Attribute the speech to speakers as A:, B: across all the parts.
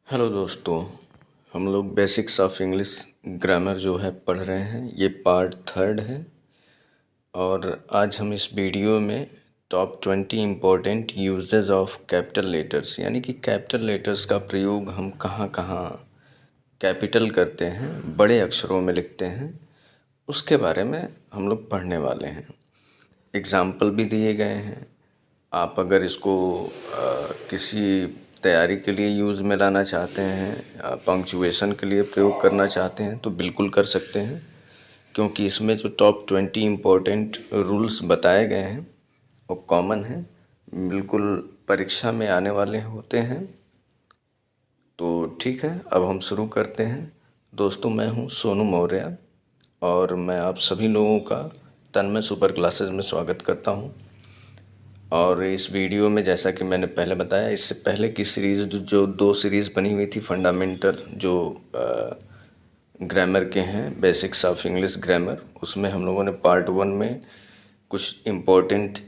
A: Hello दोस्तों। हम लोग बेसिक्स ऑफ इंग्लिश ग्रामर जो है पढ़ रहे हैं। ये पार्ट थर्ड है और आज हम इस वीडियो में top 20 important uses of capital letters यानी कि कैपिटल लेटर्स का प्रयोग हम कहाँ कहाँ कैपिटल करते हैं, बड़े अक्षरों में लिखते हैं, उसके बारे में हम लोग पढ़ने वाले हैं। एग्ज़ाम्पल भी दिए गए हैं। आप अगर इसको किसी तैयारी के लिए यूज़ में लाना चाहते हैं, पंक्चुएशन के लिए प्रयोग करना चाहते हैं तो बिल्कुल कर सकते हैं, क्योंकि इसमें जो टॉप 20 इम्पोर्टेंट रूल्स बताए गए हैं वो कॉमन हैं, बिल्कुल परीक्षा में आने वाले होते हैं। तो ठीक है, अब हम शुरू करते हैं। दोस्तों, मैं हूँ सोनू मौर्य और मैं आप सभी लोगों का तन्मय सुपर क्लासेस में स्वागत करता हूँ। और इस वीडियो में जैसा कि मैंने पहले बताया, इससे पहले की सीरीज़ जो दो सीरीज़ बनी हुई थी फंडामेंटल जो ग्रामर के हैं, बेसिक्स ऑफ इंग्लिश ग्रामर, उसमें हम लोगों ने पार्ट 1 में कुछ इम्पोर्टेंट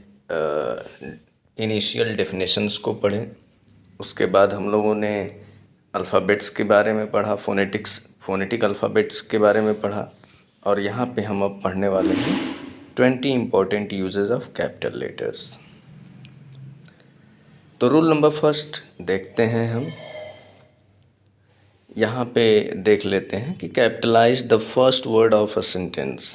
A: इनिशियल डेफिनेशंस को पढ़े। उसके बाद हम लोगों ने अल्फ़ाबेट्स के बारे में पढ़ा, फोनेटिक अल्फ़ाबेट्स के बारे में पढ़ा। और यहाँ पे हम अब पढ़ने वाले हैं 20 important uses of capital letters. तो रूल नंबर फर्स्ट देखते हैं हम। यहाँ पे देख लेते हैं कि capitalize the first word of a sentence.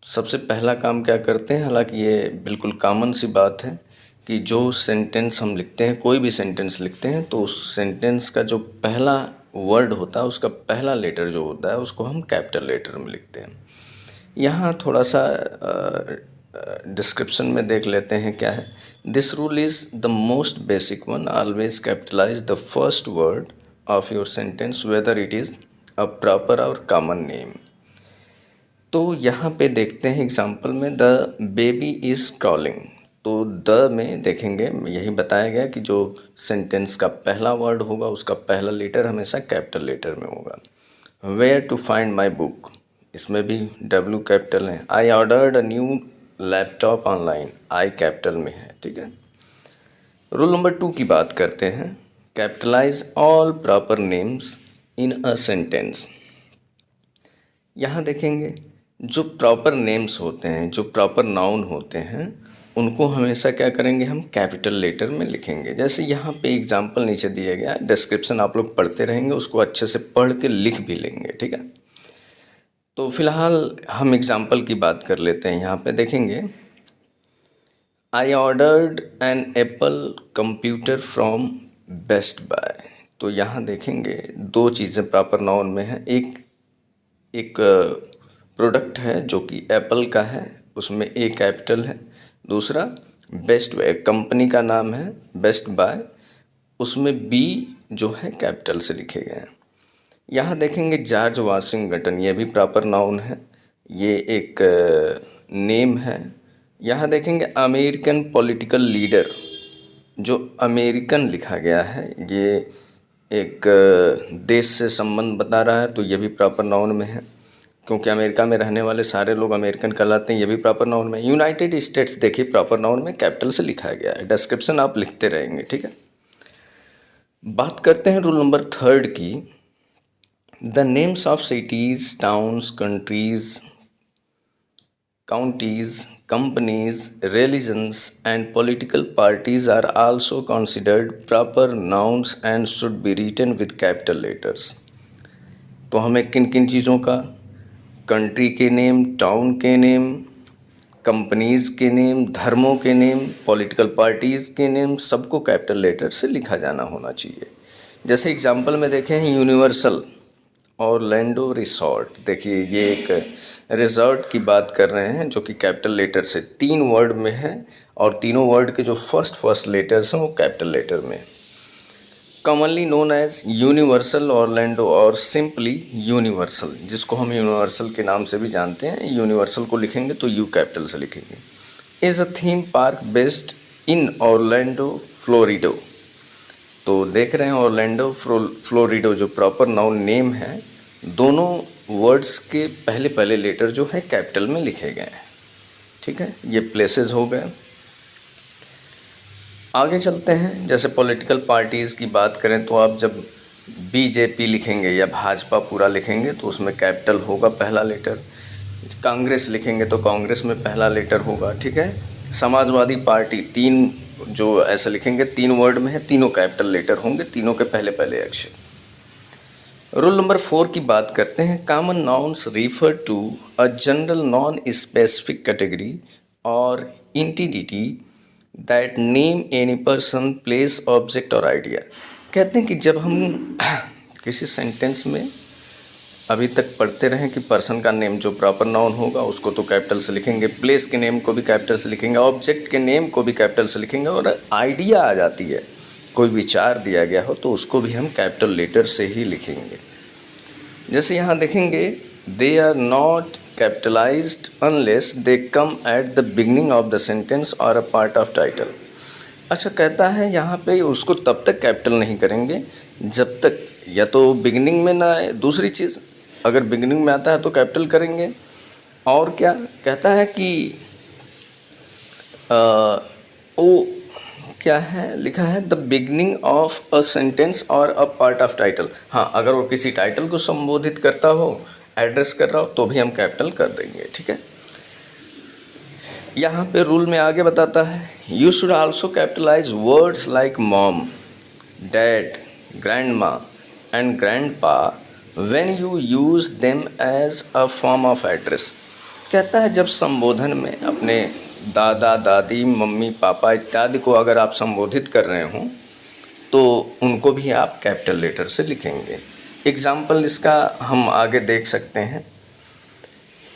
A: सबसे पहला काम क्या करते हैं, हालांकि ये बिल्कुल कॉमन सी बात है कि जो सेंटेंस हम लिखते हैं, कोई भी सेंटेंस लिखते हैं, तो उस सेंटेंस का जो पहला वर्ड होता है, उसका पहला लेटर जो होता है, उसको हम कैपिटल लेटर में लिखते हैं। यहाँ थोड़ा सा डिस्क्रिप्शन में देख लेते हैं क्या है। This rule is the most basic one, always capitalize the first word of your sentence whether it is a proper और कॉमन नेम। तो यहाँ पे देखते हैं एग्जांपल में, द बेबी इज़ क्रॉलिंग। तो द में देखेंगे यही बताया गया कि जो सेंटेंस का पहला वर्ड होगा उसका पहला लेटर हमेशा कैपिटल लेटर में होगा। Where to find my book, इसमें भी डब्ल्यू कैपिटल है। I ordered a new laptop online, I capital में है। ठीक है। रूल नंबर 2 की बात करते हैं। Capitalize all proper names in a sentence. यहाँ देखेंगे जो प्रॉपर नेम्स होते हैं, जो प्रॉपर नाउन होते हैं, उनको हमेशा क्या करेंगे, हम कैपिटल लेटर में लिखेंगे। जैसे यहाँ पे एग्जांपल नीचे दिया गया है, डिस्क्रिप्शन आप लोग पढ़ते रहेंगे, उसको अच्छे से पढ़ के लिख भी लेंगे। ठीक है। तो फिलहाल हम एग्जांपल की बात कर लेते हैं। यहाँ पे देखेंगे, I ordered an Apple computer from Best Buy. तो यहाँ देखेंगे दो चीज़ें प्रॉपर नाउन में हैं। एक प्रोडक्ट है जो कि एप्पल का है, उसमें ए कैपिटल है। दूसरा बेस्ट बाय, कंपनी का नाम है बेस्ट बाय, उसमें बी जो है कैपिटल से लिखे गए हैं। यहाँ देखेंगे जॉर्ज वाशिंगटन, ये भी प्रॉपर नाउन है, ये एक नेम है। यहाँ देखेंगे अमेरिकन पॉलिटिकल लीडर, जो अमेरिकन लिखा गया है, ये एक देश से संबंध बता रहा है, तो ये भी प्रॉपर नाउन में है, क्योंकि अमेरिका में रहने वाले सारे लोग अमेरिकन कहलाते हैं। ये भी प्रॉपर नाउन में। यूनाइटेड स्टेट्स देखिए प्रॉपर नाउन में कैपिटल से लिखा गया है। डिस्क्रिप्शन आप लिखते रहेंगे। ठीक है। बात करते हैं रूल नंबर 3 की। The names of cities, towns, counties, companies, religions and political parties are also considered proper nouns and should be written with capital letters। तो हमें किन किन चीज़ों का, कंट्री के नेम, टाउन के नेम, कंपनीज़ के नेम, धर्मों के नेम, पॉलिटिकल पार्टीज़ के नेम, सबको कैपिटल लेटर से लिखा जाना होना चाहिए। जैसे एग्जांपल में देखें, यूनिवर्सल ऑरलैंडो रिसॉर्ट। देखिए ये एक रिजॉर्ट की बात कर रहे हैं जो कि कैपिटल लेटर से 3 वर्ड में है, और तीनों वर्ड के जो फर्स्ट लेटर्स हैं वो कैपिटल लेटर में। Commonly known as Universal Orlando और सिंपली यूनिवर्सल, जिसको हम यूनिवर्सल के नाम से भी जानते हैं। यूनिवर्सल को लिखेंगे तो यू कैपिटल से लिखेंगे। Is a theme park based in Orlando Florida. तो देख रहे हैं ऑरलैंडो फ्लोरिडो जो प्रॉपर नाउन नेम है, दोनों वर्ड्स के पहले पहले लेटर जो है कैपिटल में लिखे गए हैं। ठीक है, ये प्लेसेस हो गए। आगे चलते हैं। जैसे पॉलिटिकल पार्टीज़ की बात करें तो आप जब बीजेपी लिखेंगे या भाजपा पूरा लिखेंगे तो उसमें कैपिटल होगा पहला लेटर। कांग्रेस लिखेंगे तो कांग्रेस में पहला लेटर होगा, ठीक है। समाजवादी पार्टी, तीन जो ऐसे लिखेंगे, 3 वर्ड में है, तीनों कैपिटल लेटर होंगे, तीनों के पहले पहले अक्षर। रूल नंबर 4 की बात करते हैं। Common nouns refer to a general non specific category और entity that name any person, place, object और आइडिया। कहते हैं कि जब हम किसी सेंटेंस में अभी तक पढ़ते रहें कि पर्सन का नेम जो प्रॉपर नाउन होगा उसको तो कैपिटल से लिखेंगे, प्लेस के नेम को भी कैपिटल से लिखेंगे, ऑब्जेक्ट के नेम को भी कैपिटल से लिखेंगे, और आइडिया आ जाती है, कोई विचार दिया गया हो तो उसको भी हम कैपिटल लेटर से ही लिखेंगे। जैसे यहाँ देखेंगे, they are not capitalized unless they come at the beginning of the sentence और अ पार्ट ऑफ टाइटल। अच्छा, कहता है यहाँ पे उसको तब तक कैपिटल नहीं करेंगे जब तक या तो बिगिनिंग में ना आए, दूसरी चीज़ अगर बिगिनिंग में आता है तो कैपिटल करेंगे, और क्या कहता है कि वो क्या है लिखा है, the beginning of a sentence और अ पार्ट ऑफ टाइटल। हाँ, अगर वो किसी टाइटल को संबोधित करता हो, एड्रेस कर रहा हो, तो भी हम कैपिटल कर देंगे, ठीक है। यहाँ पे रूल में आगे बताता है, you should also capitalize words like mom, dad, grandma and grandpa when you use them as a form of address. कहता है जब संबोधन में अपने दादा, दादी, मम्मी, पापा इत्यादि को अगर आप संबोधित कर रहे हों तो उनको भी आप कैपिटल लेटर से लिखेंगे। एग्जाम्पल इसका हम आगे देख सकते हैं।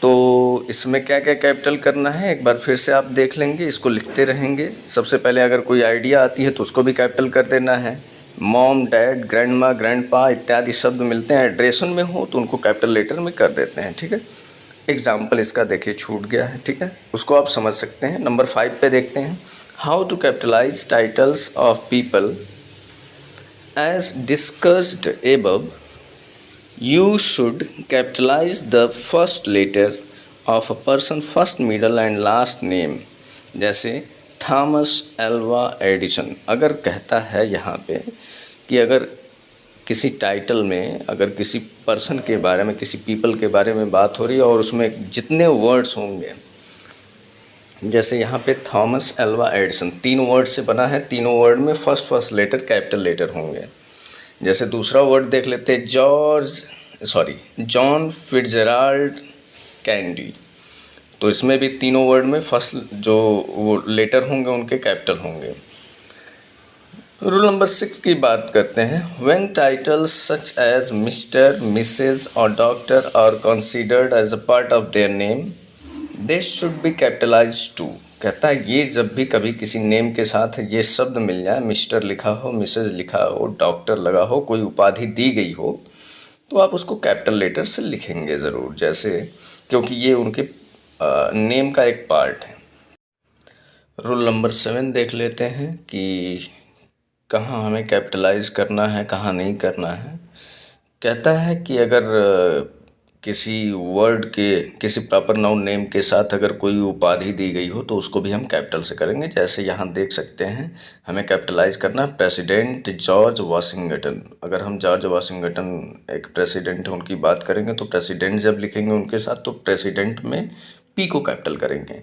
A: तो इसमें क्या क्या कैपिटल करना है एक बार फिर से आप देख लेंगे, इसको लिखते रहेंगे। सबसे पहले अगर कोई आइडिया आती है तो उसको भी कैपिटल कर देना है। मॉम, डैड, ग्रैंडमा, ग्रैंडपा इत्यादि शब्द मिलते हैं, एड्रेशन में हो तो उनको कैपिटल लेटर में कर देते हैं, ठीक है। एग्जाम्पल इसका देखिए छूट गया है, ठीक है, उसको आप समझ सकते हैं। नंबर 5 पे देखते हैं, how to capitalize titles of people as discussed above. You should capitalize the first letter of a person first, middle and last name। जैसे थॉमस एल्वा एडिसन। अगर कहता है यहाँ पे कि अगर किसी टाइटल में अगर किसी पर्सन के बारे में, किसी पीपल के बारे में बात हो रही है और उसमें जितने वर्ड्स होंगे, जैसे यहाँ पे थॉमस एल्वा एडिसन 3 वर्ड से बना है, तीनों वर्ड में फर्स्ट लेटर कैपिटल लेटर होंगे। जैसे दूसरा वर्ड देख लेते हैं, जॉन फिट्जराल्ड कैंडी, तो इसमें भी तीनों वर्ड में फर्स्ट जो वो लेटर होंगे उनके कैपिटल होंगे। रूल नंबर 6 की बात करते हैं, when titles such as Mr, Mrs और doctor are considered as a part of their name, they should be capitalized too. कहता है ये जब भी कभी किसी नेम के साथ ये शब्द मिल जाए, मिस्टर लिखा हो, मिसेज लिखा हो, डॉक्टर लगा हो, कोई उपाधि दी गई हो, तो आप उसको कैपिटल लेटर से लिखेंगे ज़रूर, जैसे क्योंकि ये उनके नेम का एक पार्ट है। रूल नंबर 7 देख लेते हैं कि कहाँ हमें कैपिटलाइज करना है, कहाँ नहीं करना है। कहता है कि अगर किसी वर्ड के, किसी प्रॉपर नाउन नेम के साथ अगर कोई उपाधि दी गई हो तो उसको भी हम कैपिटल से करेंगे। जैसे यहाँ देख सकते हैं, हमें कैपिटलाइज करना है प्रेसिडेंट जॉर्ज वाशिंगटन। अगर हम जॉर्ज वाशिंगटन एक प्रेसिडेंट है उनकी बात करेंगे तो प्रेसिडेंट जब लिखेंगे उनके साथ तो प्रेसिडेंट में पी को कैपिटल करेंगे।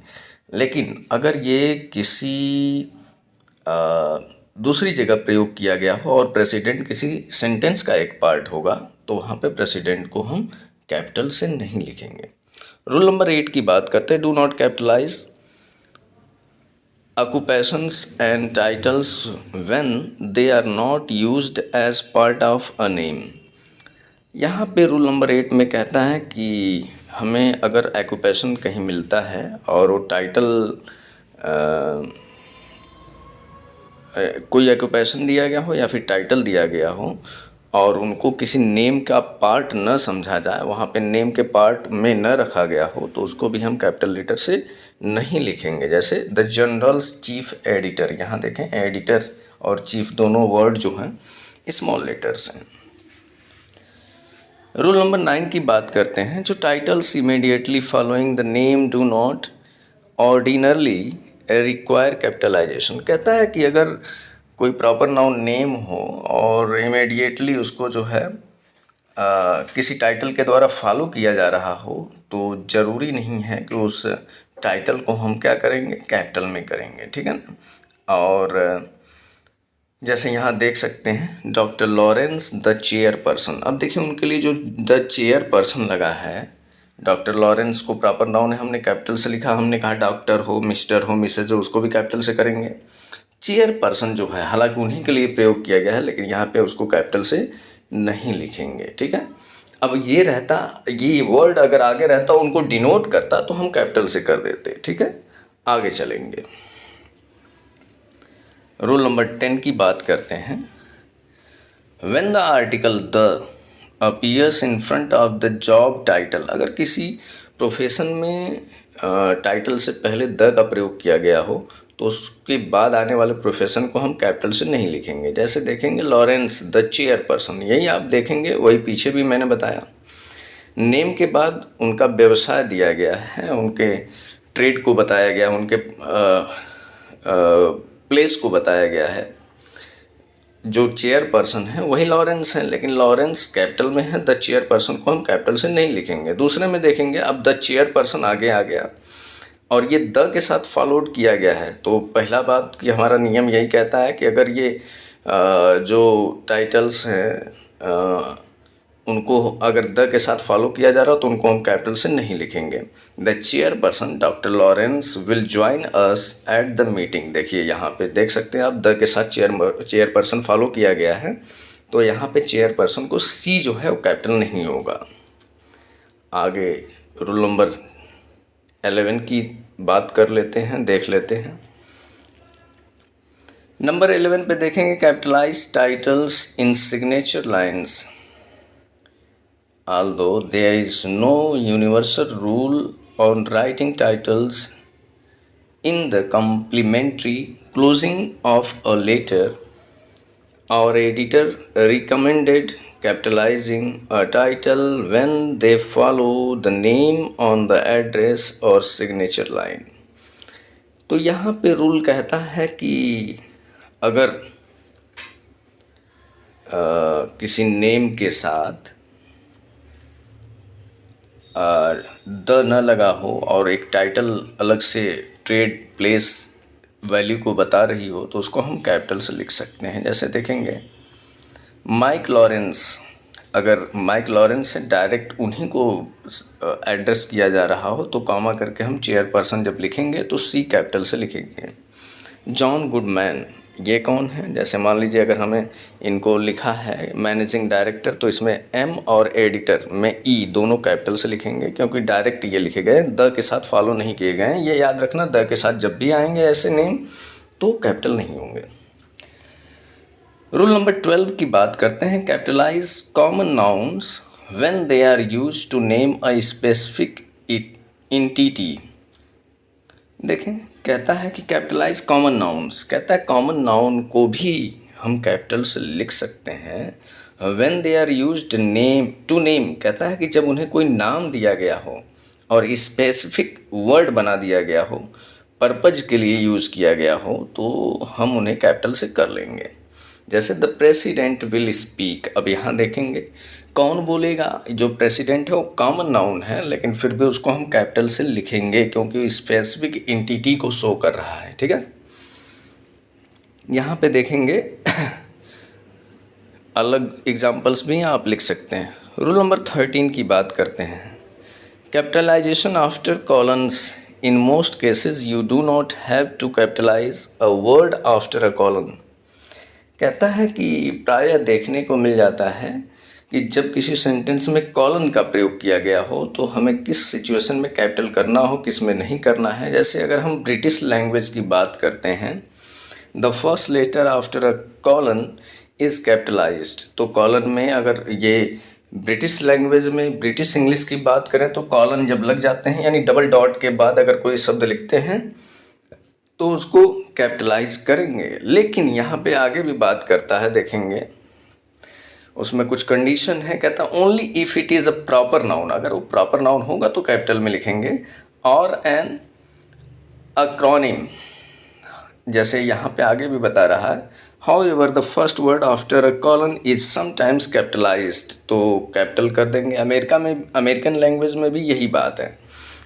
A: लेकिन अगर ये किसी दूसरी जगह प्रयोग किया गया हो और प्रेसिडेंट किसी सेंटेंस का एक पार्ट होगा तो वहाँ पे प्रेसिडेंट को हम कैपिटल से नहीं लिखेंगे। रूल नंबर 8 की बात करते हैं, do not capitalize occupations and titles when they are not used as part of a name. यहाँ पे रूल नंबर 8 में कहता है कि हमें अगर ऑक्यूपेशन कहीं मिलता है और वो टाइटल कोई ऑक्यूपेशन दिया गया हो या फिर टाइटल दिया गया हो और उनको किसी नेम का पार्ट न समझा जाए, वहाँ पे नेम के पार्ट में न रखा गया हो, तो उसको भी हम कैपिटल लेटर से नहीं लिखेंगे। जैसे द जनरल्स चीफ एडिटर, यहाँ देखें एडिटर और चीफ दोनों वर्ड जो हैं स्मॉल लेटर्स हैं। रूल नंबर 9 की बात करते हैं, जो titles immediately following the name do not ordinarily require capitalization. कहता है कि अगर कोई प्रॉपर नाउन नेम हो और इमीडिएटली उसको जो है किसी टाइटल के द्वारा फॉलो किया जा रहा हो, तो ज़रूरी नहीं है कि उस टाइटल को हम क्या करेंगे, कैपिटल में करेंगे, ठीक है ना। और जैसे यहाँ देख सकते हैं डॉक्टर लॉरेंस द चेयरपर्सन। अब देखिए उनके लिए जो द चेयरपर्सन लगा है, डॉक्टर लॉरेंस को प्रॉपर नाउन है, हमने कैपिटल से लिखा, हमने कहा डॉक्टर हो, मिस्टर हो, मिसेज हो, उसको भी कैपिटल से करेंगे। चेयरपर्सन जो है हालांकि उन्हीं के लिए प्रयोग किया गया है, लेकिन यहाँ पे उसको कैपिटल से नहीं लिखेंगे, ठीक है। अब ये रहता, ये वर्ड अगर आगे रहता उनको डिनोट करता तो हम कैपिटल से कर देते, ठीक है। आगे चलेंगे, रूल नंबर 10 की बात करते हैं। When the article the appears in front of the job title, अगर किसी प्रोफेशन में टाइटल से पहले द का प्रयोग किया गया हो तो उसके बाद आने वाले प्रोफेशन को हम कैपिटल से नहीं लिखेंगे। जैसे देखेंगे लॉरेंस द चेयरपर्सन, यही आप देखेंगे, वही पीछे भी मैंने बताया। नेम के बाद उनका व्यवसाय दिया गया है, उनके ट्रेड को बताया गया, उनके प्लेस को बताया गया है। जो चेयरपर्सन है वही लॉरेंस है, लेकिन लॉरेंस कैपिटल में है, द चेयरपर्सन को हम कैपिटल से नहीं लिखेंगे। दूसरे में देखेंगे अब द चेयरपर्सन आगे आ गया और ये द के साथ फॉलोड किया गया है, तो पहला बात कि हमारा नियम यही कहता है कि अगर ये जो टाइटल्स हैं उनको अगर द के साथ फॉलो किया जा रहा हो तो उनको हम कैपिटल से नहीं लिखेंगे। The chairperson doctor Lawrence will join us at the meeting. देखिए यहाँ पे देख सकते हैं आप, द के साथ चेयरपर्सन फॉलो किया गया है, तो यहाँ पे चेयरपर्सन को सी जो है वो कैपिटल नहीं होगा। आगे रूल नंबर 11 की बात कर लेते हैं, देख लेते हैं। नंबर 11 पे देखेंगे capitalize titles in signature lines. Although there is no universal rule on writing titles in the complimentary closing of a letter, our editor recommended capitalizing a title when they follow the name on the address or signature line. तो यहाँ पे rule कहता है कि अगर किसी name के साथ द न लगा हो और एक टाइटल अलग से ट्रेड प्लेस वैल्यू को बता रही हो तो उसको हम कैपिटल से लिख सकते हैं। जैसे देखेंगे माइक लॉरेंस, अगर माइक लॉरेंस से डायरेक्ट उन्हीं को एड्रेस किया जा रहा हो तो कॉमा करके हम चेयरपर्सन जब लिखेंगे तो सी कैपिटल से लिखेंगे। जॉन गुडमैन, ये कौन है? जैसे मान लीजिए अगर हमें इनको लिखा है मैनेजिंग डायरेक्टर तो इसमें एम और एडिटर में ई दोनों कैपिटल से लिखेंगे, क्योंकि डायरेक्ट ये लिखे गए, द के साथ फॉलो नहीं किए गए हैं। ये याद रखना, द के साथ जब भी आएंगे ऐसे नेम तो कैपिटल नहीं होंगे। रूल नंबर 12 की बात करते हैं। Capitalize common nouns when they are used to name a specific entity. देखें, कहता है कि कैपिटलाइज कॉमन नाउन्स, कहता है कॉमन नाउन को भी हम कैपिटल से लिख सकते हैं when they are used name to name. कहता है कि जब उन्हें कोई नाम दिया गया हो और स्पेसिफिक वर्ड बना दिया गया हो, पर्पज के लिए यूज़ किया गया हो, तो हम उन्हें कैपिटल से कर लेंगे। जैसे द प्रेसिडेंट विल स्पीक, अब यहाँ देखेंगे कौन बोलेगा, जो प्रेसिडेंट है वो कॉमन नाउन है, लेकिन फिर भी उसको हम कैपिटल से लिखेंगे क्योंकि स्पेसिफिक एंटिटी को शो कर रहा है, ठीक है। यहाँ पे देखेंगे अलग एग्जाम्पल्स भी आप लिख सकते हैं। रूल नंबर 13 की बात करते हैं। Capitalization after colons, in most cases you do not have to capitalize a word after a colon. कहता है कि प्रायः देखने को मिल जाता है कि जब किसी सेंटेंस में कॉलन का प्रयोग किया गया हो तो हमें किस सिचुएशन में कैपिटल करना हो, किस में नहीं करना है। जैसे अगर हम ब्रिटिश लैंग्वेज की बात करते हैं, the first letter after a colon is capitalized, तो कॉलन में अगर ये ब्रिटिश लैंग्वेज में ब्रिटिश इंग्लिश की बात करें तो कॉलन जब लग जाते हैं, यानी डबल डॉट के बाद अगर कोई शब्द लिखते हैं तो उसको कैपिटलाइज करेंगे। लेकिन यहाँ पे आगे भी बात करता है, देखेंगे उसमें कुछ कंडीशन है। कहता है only if it is a proper noun, अगर वो प्रॉपर नाउन होगा तो कैपिटल में लिखेंगे, और एन अक्रॉनिम, जैसे यहाँ पे आगे भी बता रहा है However, the first word after a colon is sometimes capitalized. तो कैपिटल कर देंगे। अमेरिकन लैंग्वेज में भी यही बात है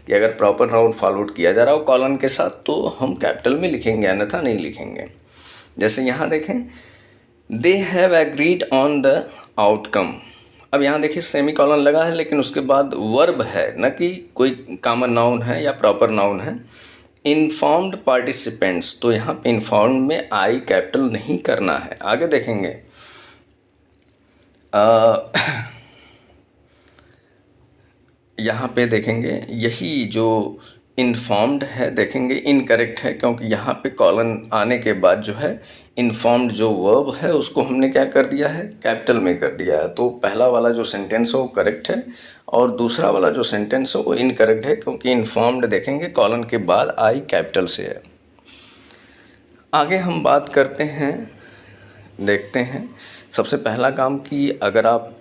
A: कि अगर प्रॉपर नाउन फॉलोड किया जा रहा हो कॉलन के साथ तो हम कैपिटल में लिखेंगे, अन्यथा नहीं लिखेंगे। जैसे यहाँ देखें, they have agreed on the outcome. अब यहाँ देखिए सेमी कॉलन लगा है लेकिन उसके बाद वर्ब है, न कि कोई कॉमन नाउन है या प्रॉपर नाउन है। इन्फॉर्म्ड पार्टिसिपेंट्स, तो यहाँ पे इन्फॉर्म्ड में आई कैपिटल नहीं करना है। आगे देखेंगे यहाँ पे देखेंगे यही जो इन्फॉर्म्ड है देखेंगे इनकरेक्ट है, क्योंकि यहाँ पे कॉलन आने के बाद जो है इन्फॉर्म्ड जो वर्ब है उसको हमने क्या कर दिया है, कैपिटल में कर दिया है। तो पहला वाला जो सेंटेंस है वो करेक्ट है और दूसरा वाला जो सेंटेंस है वो इनकरेक्ट है, क्योंकि इन्फॉर्म्ड देखेंगे कॉलन के बाद आई कैपिटल से है। आगे हम बात करते हैं, देखते हैं सबसे पहला काम कि अगर आप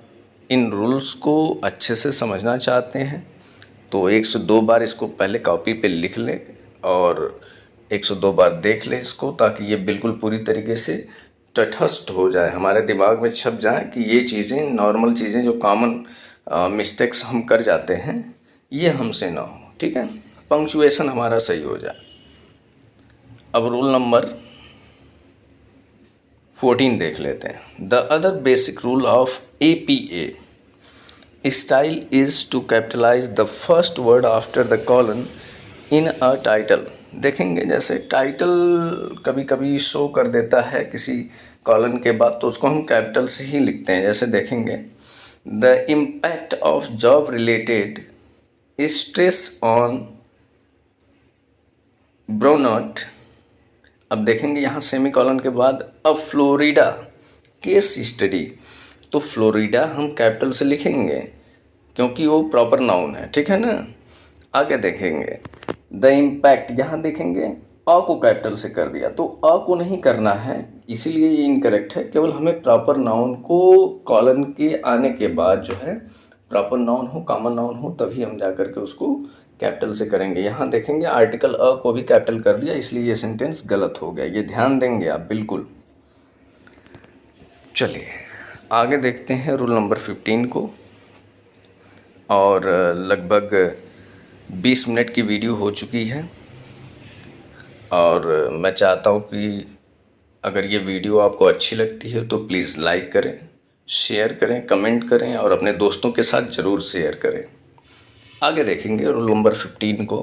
A: इन रूल्स को अच्छे से समझना चाहते हैं तो 102 बार इसको पहले कॉपी पे लिख लें और 102 बार देख लें इसको, ताकि ये बिल्कुल पूरी तरीके से तटस्थ हो जाए, हमारे दिमाग में छप जाए कि ये चीज़ें नॉर्मल चीज़ें जो कॉमन मिस्टेक्स हम कर जाते हैं ये हमसे ना हो। ठीक है, पंक्चुएशन हमारा सही हो जाए। अब रूल नंबर 14 देख लेते हैं। The other basic rule of APA style is to capitalize the first word after the colon in a title. देखेंगे जैसे टाइटल कभी कभी शो कर देता है किसी कॉलन के बाद, तो उसको हम कैपिटल से ही लिखते हैं। जैसे देखेंगे, the impact of job related stress on ब्रोनॉट। अब देखेंगे यहाँ सेमी कॉलन के बाद अ फ्लोरिडा केस स्टडी, तो फ्लोरिडा हम कैपिटल से लिखेंगे क्योंकि वो प्रॉपर नाउन है। ठीक है ना। आगे देखेंगे द इम्पैक्ट, यहाँ देखेंगे अ को कैपिटल से कर दिया, तो अ को नहीं करना है, इसीलिए ये इनकरेक्ट है। केवल हमें प्रॉपर नाउन को कॉलन के आने के बाद जो है प्रॉपर नाउन हो, कॉमन नाउन हो, तभी हम जा कर के उसको कैपिटल से करेंगे। यहाँ देखेंगे आर्टिकल अ को भी कैपिटल कर दिया, इसलिए ये सेंटेंस गलत हो गया। ये ध्यान देंगे आप बिल्कुल। चलिए आगे देखते हैं रूल नंबर 15 को। और लगभग 20 मिनट की वीडियो हो चुकी है और मैं चाहता हूँ कि अगर ये वीडियो आपको अच्छी लगती है तो प्लीज़ लाइक करें, शेयर करें, कमेंट करें और अपने दोस्तों के साथ ज़रूर शेयर करें। आगे देखेंगे रूल नंबर 15 को।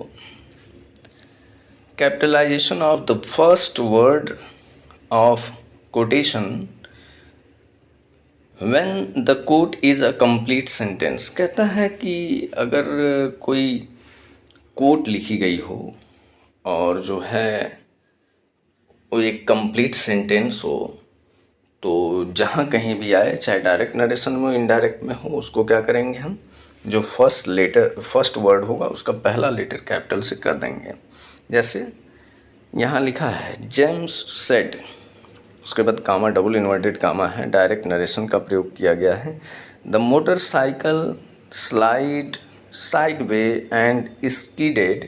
A: Capitalization of the first word of quotation when the quote is a complete sentence. कहता है कि अगर कोई कोट लिखी गई हो और जो है वो एक कंप्लीट सेंटेंस हो, तो जहाँ कहीं भी आए, चाहे डायरेक्ट नरेशन में इनडायरेक्ट में हो, उसको क्या करेंगे हम, जो फर्स्ट वर्ड होगा उसका पहला लेटर कैपिटल से कर देंगे। जैसे यहाँ लिखा है जेम्स सेड, उसके बाद कामा, डबल इन्वर्टेड कामा है, डायरेक्ट नरेशन का प्रयोग किया गया है। The motorcycle slide sideway and skidded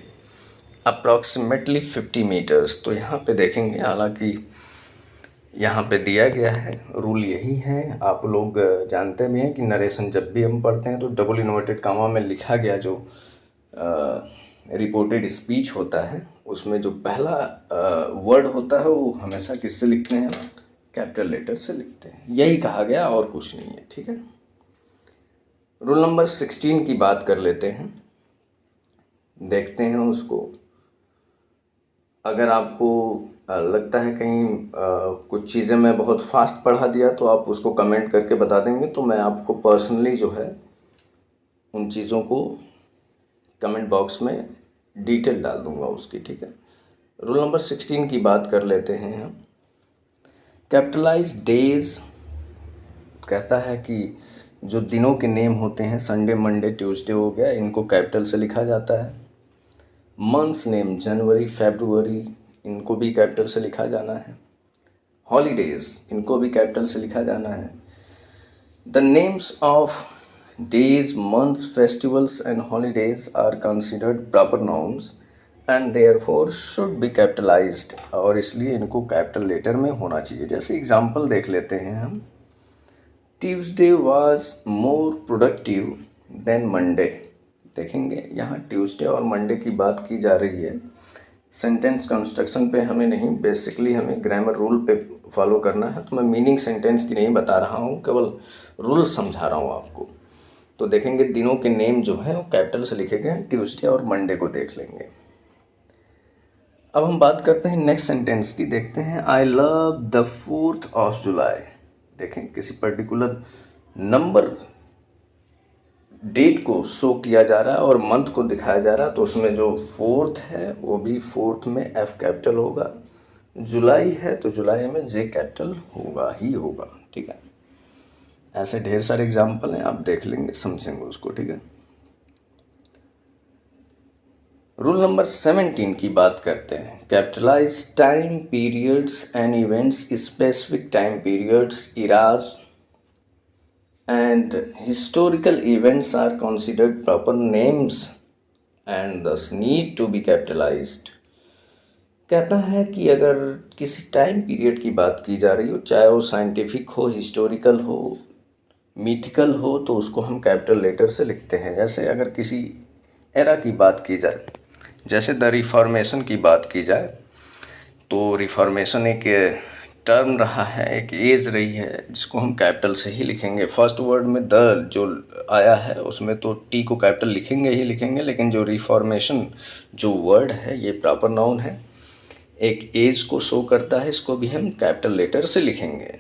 A: approximately 50 metres. तो यहाँ पे देखेंगे, हालांकि यहाँ पे दिया गया है रूल यही है, आप लोग जानते भी हैं कि नरेशन जब भी हम पढ़ते हैं तो डबल इन्वर्टेड कामा में लिखा गया जो रिपोर्टेड स्पीच होता है उसमें जो पहला वर्ड होता है वो हमेशा किससे लिखते हैं, कैपिटल लेटर से लिखते हैं। यही कहा गया और कुछ नहीं है। ठीक है। रूल नंबर 16 की बात कर लेते हैं, देखते हैं उसको। अगर आपको लगता है कहीं कुछ चीज़ें मैं बहुत फास्ट पढ़ा दिया तो आप उसको कमेंट करके बता देंगे, तो मैं आपको पर्सनली जो है उन चीज़ों को कमेंट बॉक्स में डिटेल डाल दूंगा उसकी। ठीक है। रूल नंबर 16 की बात कर लेते हैं हम। कैपिटलाइज डेज कहता है कि जो दिनों के नेम होते हैं, संडे, मंडे, ट्यूसडे हो गया, इनको कैपिटल से लिखा जाता है। मंथ्स नेम जनवरी, फरवरी, इनको भी कैपिटल से लिखा जाना है। हॉलीडेज़, इनको भी कैपिटल से लिखा जाना है। The names of days, months, festivals and holidays are considered proper nouns and therefore should be capitalised, और इसलिए इनको कैपिटल लेटर में होना चाहिए। जैसे एग्जांपल देख लेते हैं हम, Tuesday was more productive than Monday. देखेंगे यहाँ ट्यूसडे और मंडे की बात की जा रही है। सेंटेंस कंस्ट्रक्शन पे हमें नहीं, बेसिकली हमें ग्रामर रूल पे फॉलो करना है। तो मैं मीनिंग सेंटेंस की नहीं बता रहा हूँ, केवल रूल समझा रहा हूँ आपको। तो देखेंगे दिनों के नेम जो हैं वो कैपिटल से लिखे गए हैं, ट्यूसडे और मंडे को देख लेंगे। अब हम बात करते हैं नेक्स्ट सेंटेंस की, देखते हैं I love the 4th of July। देखें किसी पर्टिकुलर नंबर डेट को शो किया जा रहा है और मंथ को दिखाया जा रहा है, तो उसमें जो 4th है वो भी 4th में एफ कैपिटल होगा। जुलाई है तो जुलाई में जे कैपिटल होगा ही होगा, ठीक है। ऐसे ढेर सारे एग्जाम्पल हैं, आप देख लेंगे, समझेंगे उसको, ठीक है। रूल नंबर 17 की बात करते हैं। Capitalize time periods and events, specific time periods, eras and historical events are considered proper names and thus need to be capitalized. कहता है कि अगर किसी टाइम पीरियड की बात की जा रही हो, चाहे वो साइंटिफिक हो, हिस्टोरिकल हो, मिथिकल हो, तो उसको हम कैपिटल लेटर से लिखते हैं। जैसे अगर किसी एरा की बात की जाए, जैसे द रिफॉर्मेशन की बात की जाए, तो रिफॉर्मेशन एक टर्म रहा है, एक एज रही है, जिसको हम कैपिटल से ही लिखेंगे। फर्स्ट वर्ड में द जो आया है उसमें तो टी को कैपिटल लिखेंगे ही लिखेंगे, लेकिन जो रिफॉर्मेशन जो वर्ड है ये प्रॉपर नाउन है, एक एज को शो करता है, इसको भी हम कैपिटल लेटर से लिखेंगे।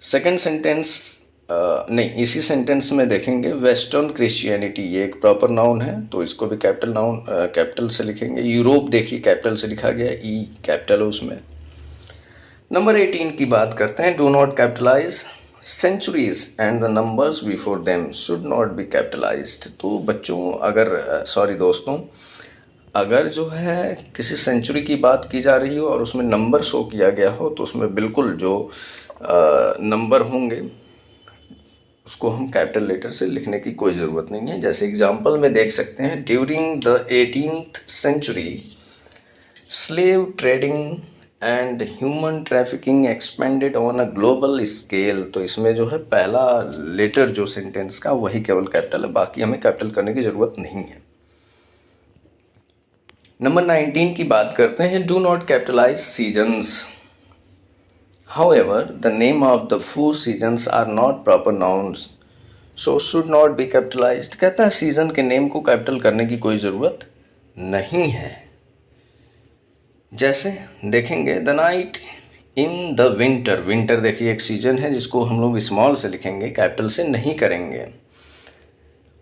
A: सेकंड सेंटेंस नहीं, इसी सेंटेंस में देखेंगे वेस्टर्न क्रिश्चियनिटी, ये एक प्रॉपर नाउन है, तो इसको भी कैपिटल से लिखेंगे। यूरोप देखिए कैपिटल से लिखा गया, ई कैपिटल है उसमें। नंबर 18 की बात करते हैं। Do not capitalize centuries and the numbers before them should not be capitalized. तो बच्चों अगर दोस्तों, अगर जो है किसी सेंचुरी की बात की जा रही हो और उसमें नंबर शो किया गया हो, तो उसमें बिल्कुल जो नंबर होंगे उसको हम कैपिटल लेटर से लिखने की कोई ज़रूरत नहीं है। जैसे एग्जांपल में देख सकते हैं, during the 18th century slave trading and human trafficking expanded on a global scale. तो इसमें जो है पहला लेटर जो सेंटेंस का वही केवल कैपिटल है, बाकी हमें कैपिटल करने की ज़रूरत नहीं है। नंबर 19 की बात करते हैं। Do not capitalize seasons, however the name of the 4 seasons are not proper nouns so should not be capitalized। कहता है सीजन के नेम को कैपिटल करने की कोई ज़रूरत नहीं है। जैसे देखेंगे the night in the winter, winter देखिए एक सीजन है जिसको हम लोग स्मॉल से लिखेंगे, कैपिटल से नहीं करेंगे।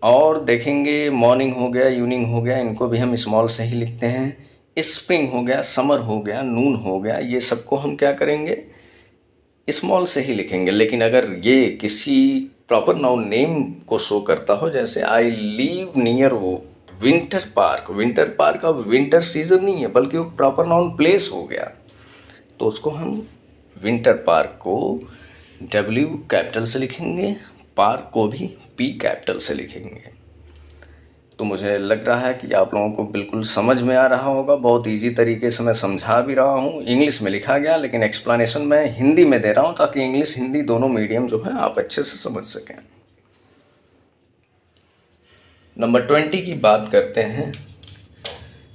A: और देखेंगे मॉर्निंग हो गया, इवनिंग हो गया, इनको भी हम स्मॉल से ही लिखते हैं। स्प्रिंग हो गया, समर हो गया, नून हो गया, ये सबको हम क्या करेंगे, स्मॉल से ही लिखेंगे। लेकिन अगर ये किसी प्रॉपर नाउन नेम को शो करता हो, जैसे आई लिव नियर वो विंटर पार्क, विंटर पार्क अब विंटर सीजन नहीं है बल्कि वो प्रॉपर नाउन प्लेस हो गया, तो उसको हम विंटर पार्क को डब्ल्यू कैपिटल से लिखेंगे, पार्क को भी पी कैपिटल से लिखेंगे। तो मुझे लग रहा है कि आप लोगों को बिल्कुल समझ में आ रहा होगा। बहुत इजी तरीके से मैं समझा भी रहा हूँ, इंग्लिश में लिखा गया, लेकिन एक्सप्लेनेशन मैं हिंदी में दे रहा हूँ ताकि इंग्लिश हिंदी दोनों मीडियम जो है आप अच्छे से समझ सकें। नंबर 20 की बात करते हैं।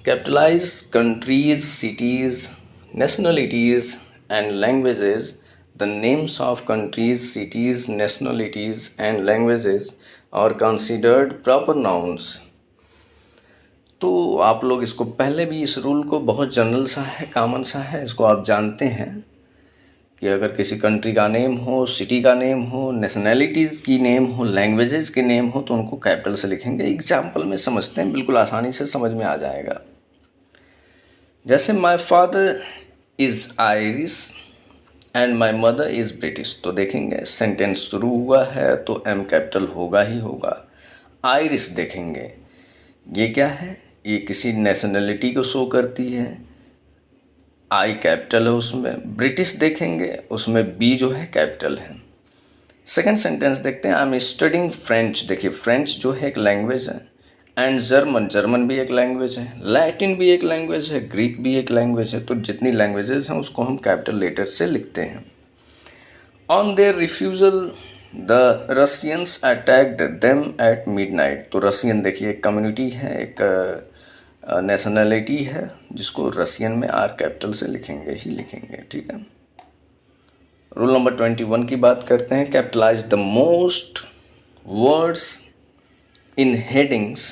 A: Capitalize countries, cities, nationalities and languages. The names of countries, cities, nationalities and languages are considered proper nouns. तो आप लोग इसको पहले भी, इस रूल को बहुत जनरल सा है, कॉमन सा है, इसको आप जानते हैं कि अगर किसी कंट्री का नेम हो, सिटी का नेम हो, नेशनैलिटीज़ की नेम हो, लैंग्वेजेस के नेम हो, तो उनको कैपिटल से लिखेंगे। एग्जाम्पल में समझते हैं, बिल्कुल आसानी से समझ में आ जाएगा। जैसे my father is Irish and my mother is British. तो देखेंगे सेंटेंस शुरू हुआ है तो एम कैपिटल होगा ही होगा। आयरिश देखेंगे, ये क्या है, ये किसी नेशनलिटी को शो करती है, आई कैपिटल है उसमें। ब्रिटिश देखेंगे, उसमें बी जो है कैपिटल है। सेकंड सेंटेंस देखते हैं, आई एम स्टडिंग फ्रेंच। देखिए फ्रेंच जो है एक लैंग्वेज है, एंड जर्मन, जर्मन भी एक लैंग्वेज है, लैटिन भी एक लैंग्वेज है, ग्रीक भी एक लैंग्वेज है। तो जितनी लैंग्वेजेस हैं उसको हम कैपिटल लेटर से लिखते हैं। On their refusal the Russians attacked them at midnight. तो रशियन देखिए एक कम्युनिटी है, एक नेशनैलिटी है, जिसको रशियन में आर कैपिटल से लिखेंगे ही लिखेंगे, ठीक है। रूल नंबर 21 की बात करते हैं। Capitalize the most words in headings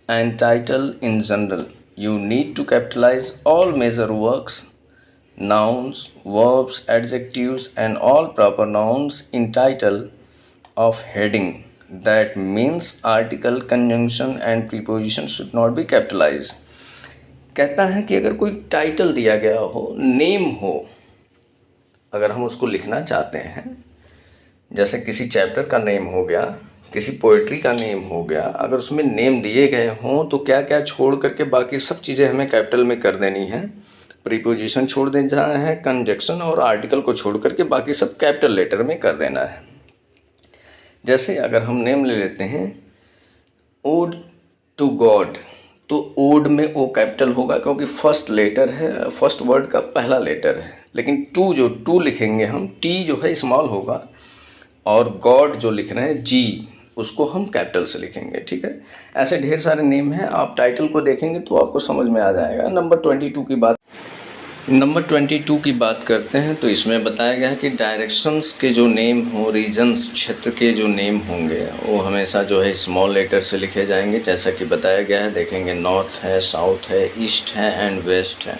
A: and title in general. You need to capitalize all major works, nouns, verbs, adjectives and all proper nouns in title of heading. That means article, conjunction and preposition should not be capitalized. कहता है कि अगर कोई title दिया गया हो, name हो, अगर हम उसको लिखना चाहते हैं, जैसे किसी चैप्टर का नेम हो गया, किसी पोइट्री का नेम हो गया, अगर उसमें नेम दिए गए हों तो क्या क्या छोड़ करके बाकी सब चीज़ें हमें कैपिटल में कर देनी है। प्रीपोजिशन छोड़ देना है, कंजक्शन और आर्टिकल को छोड़ करके बाकी सब कैपिटल लेटर में कर देना है। जैसे अगर हम नेम ले लेते हैं ओड टू गॉड, तो ओड में ओ कैपिटल होगा क्योंकि फर्स्ट लेटर है, फर्स्ट वर्ड का पहला लेटर है। लेकिन टू लिखेंगे हम, टी जो है स्मॉल होगा, और गॉड जो लिख रहे हैं जी, उसको हम कैपिटल से लिखेंगे, ठीक है। ऐसे ढेर सारे नेम हैं, आप टाइटल को देखेंगे तो आपको समझ में आ जाएगा। नंबर 22 की बात करते हैं। तो इसमें बताया गया है कि डायरेक्शंस के जो नेम हो, रीजन्स, क्षेत्र के जो नेम होंगे, वो हमेशा जो है स्मॉल लेटर से लिखे जाएंगे, जैसा कि बताया गया है। देखेंगे नॉर्थ है, साउथ है, ईस्ट है एंड वेस्ट है।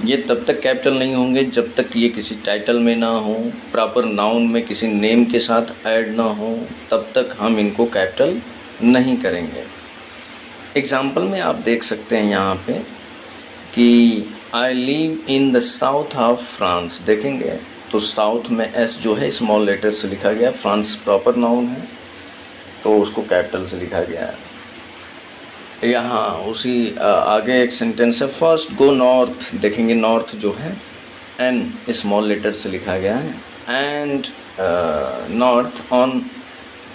A: ये तब तक कैपिटल नहीं होंगे जब तक ये किसी टाइटल में ना हो, प्रॉपर नाउन में किसी नेम के साथ ऐड ना हो, तब तक हम इनको कैपिटल नहीं करेंगे। एग्जाम्पल में आप देख सकते हैं यहाँ पे कि I live in the south of France. देखेंगे तो साउथ में एस जो है स्मॉल लेटर से लिखा गया, फ्रांस प्रॉपर नाउन है तो उसको कैपिटल से लिखा गया है। यहाँ उसी आगे एक सेंटेंस है, फर्स्ट गो नॉर्थ। देखेंगे नॉर्थ जो है एन स्मॉल लेटर से लिखा गया है, and north on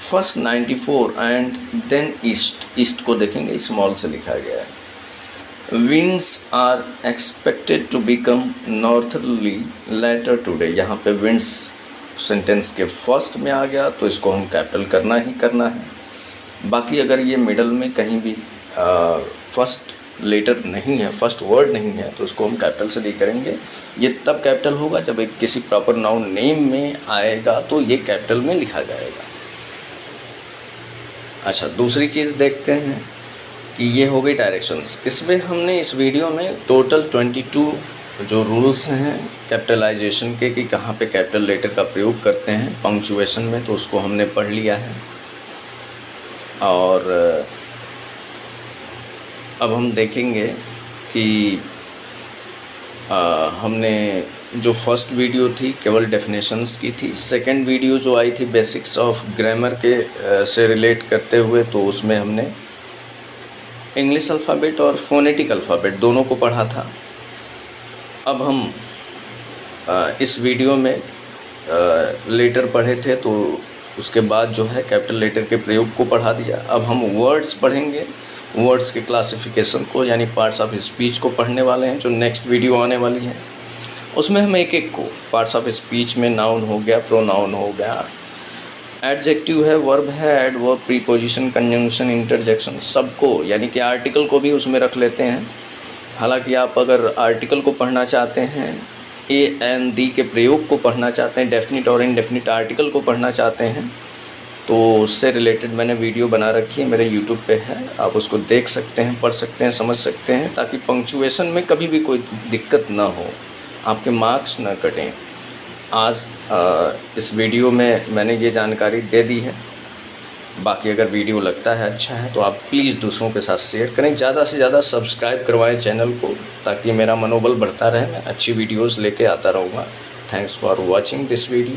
A: first 94 and then east, east को देखेंगे स्मॉल से लिखा गया है। Winds are expected to become northerly later today. यहाँ पे विंड्स सेंटेंस के फर्स्ट में आ गया तो इसको हम कैपिटल करना ही करना है। बाकी अगर ये मिडल में कहीं भी फर्स्ट लेटर नहीं है, फर्स्ट वर्ड नहीं है, तो उसको हम कैपिटल से नहीं करेंगे। ये तब कैपिटल होगा जब एक किसी प्रॉपर नाउन नेम में आएगा तो ये कैपिटल में लिखा जाएगा। अच्छा, दूसरी चीज़ देखते हैं कि ये हो गई डायरेक्शंस। इसमें हमने इस वीडियो में टोटल 22 जो रूल्स हैं कैपिटलाइजेशन के, कि कहाँ पे कैपिटल लेटर का प्रयोग करते हैं पंक्चुएशन में, तो उसको हमने पढ़ लिया है। और अब हम देखेंगे कि हमने जो फर्स्ट वीडियो थी केवल डेफिनेशंस की थी, सेकंड वीडियो जो आई थी बेसिक्स ऑफ ग्रामर के से रिलेट करते हुए, तो उसमें हमने इंग्लिश अल्फ़ाबेट और फोनेटिक अल्फ़ाबेट दोनों को पढ़ा था। अब हम इस वीडियो में लेटर पढ़े थे, तो उसके बाद जो है कैपिटल लेटर के प्रयोग को पढ़ा दिया। अब हम वर्ड्स पढ़ेंगे, वर्ड्स के क्लासिफिकेशन को, यानी पार्ट्स ऑफ स्पीच को पढ़ने वाले हैं, जो नेक्स्ट वीडियो आने वाली है। उसमें हम एक एक को, पार्ट्स ऑफ स्पीच में नाउन हो गया, प्रोनाउन हो गया, एडजेक्टिव है, वर्ब है, एडवर्ब, प्रीपोजिशन, कंजंक्शन, इंटरजेक्शन, सबको, यानी कि आर्टिकल को भी उसमें रख लेते हैं। हालांकि आप अगर आर्टिकल को पढ़ना चाहते हैं, ए एन दी के प्रयोग को पढ़ना चाहते हैं, डेफिनिट और इनडेफिनिट आर्टिकल को पढ़ना चाहते हैं, तो उससे रिलेटेड मैंने वीडियो बना रखी है, मेरे यूट्यूब पे है, आप उसको देख सकते हैं, पढ़ सकते हैं, समझ सकते हैं, ताकि पंक्चुएशन में कभी भी कोई दिक्कत ना हो, आपके मार्क्स ना कटें। आज इस वीडियो में मैंने ये जानकारी दे दी है। बाकी अगर वीडियो लगता है अच्छा है तो आप प्लीज़ दूसरों के साथ शेयर करें, ज़्यादा से ज़्यादा सब्सक्राइब करवाएं चैनल को, ताकि मेरा मनोबल बढ़ता रहे, मैं अच्छी वीडियोस लेके आता रहूँगा। Thanks for watching this video.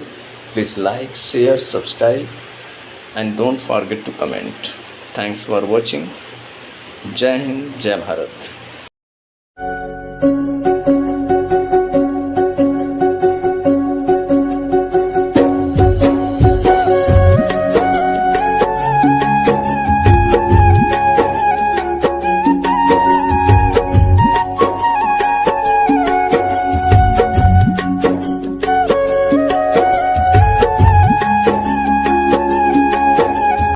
A: Please like, share, subscribe and don't forget to comment. Thanks for watching. जय हिंद, जय भारत।